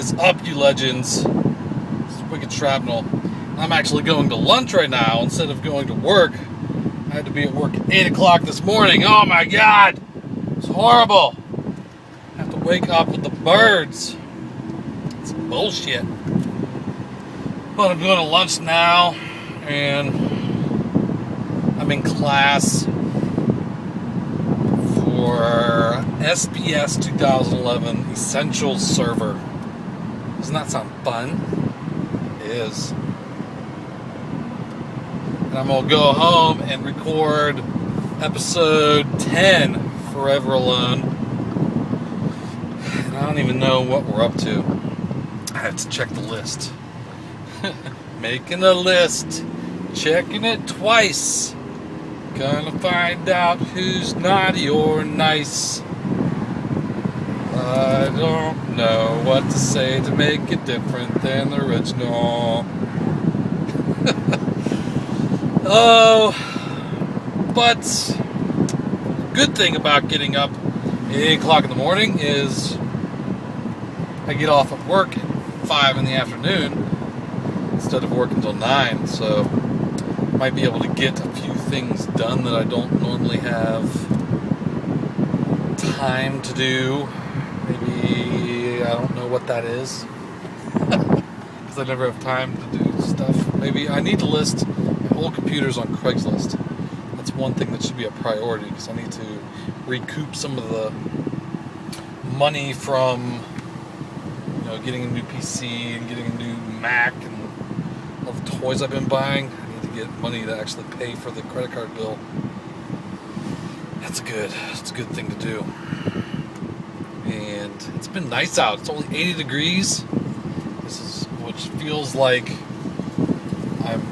is up, you legends? This is Wicked Shrapnel. I'm actually going to lunch right now instead of going to work. I had to be at work at 8 o'clock this morning. Oh my God! It's horrible. I have to wake up with the birds. It's bullshit. But I'm going to lunch now, and I'm in class for SPS 2011 Essential Server. Doesn't that sound fun? It is. And I'm going to go home and record episode 10, Forever Alone. And I don't even know what we're up to. I have to check the list. Making a list. Checking it twice. Gonna find out who's naughty or nice. I don't know what to say to make it different than the original. Oh, but good thing about getting up at 8 o'clock in the morning is I get off at work at 5 in the afternoon instead of working until 9, so I might be able to get a few things done that I don't normally have time to do. Maybe I don't know what that is because I never have time to do stuff. Maybe I need to list my old computers on Craigslist. That's one thing that should be a priority because I need to recoup some of the money from getting a new PC and getting a new Mac and all the toys I've been buying. I need to get money to actually pay for the credit card bill. It's a good thing to do. And it's been nice out. It's only 80 degrees. Which feels like I'm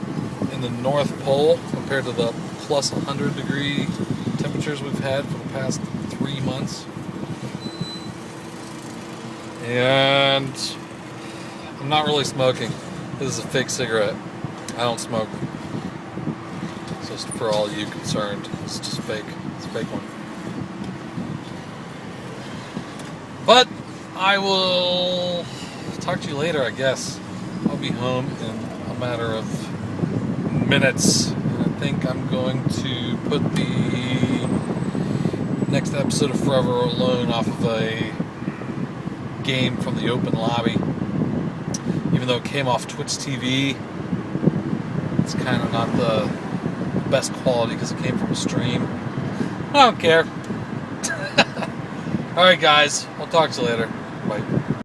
in the North Pole compared to the plus 100 degree temperatures we've had for the past 3 months. And I'm not really smoking. This is a fake cigarette. I don't smoke. It's just for all you concerned. It's just fake. It's a fake one. But I will talk to you later, I guess. I'll be home in a matter of minutes. And I think I'm going to put the next episode of Forever Alone off of a game from the open lobby. Even though it came off Twitch TV, it's kind of not the best quality because it came from a stream. I don't care. Alright guys, I'll talk to you later. Bye.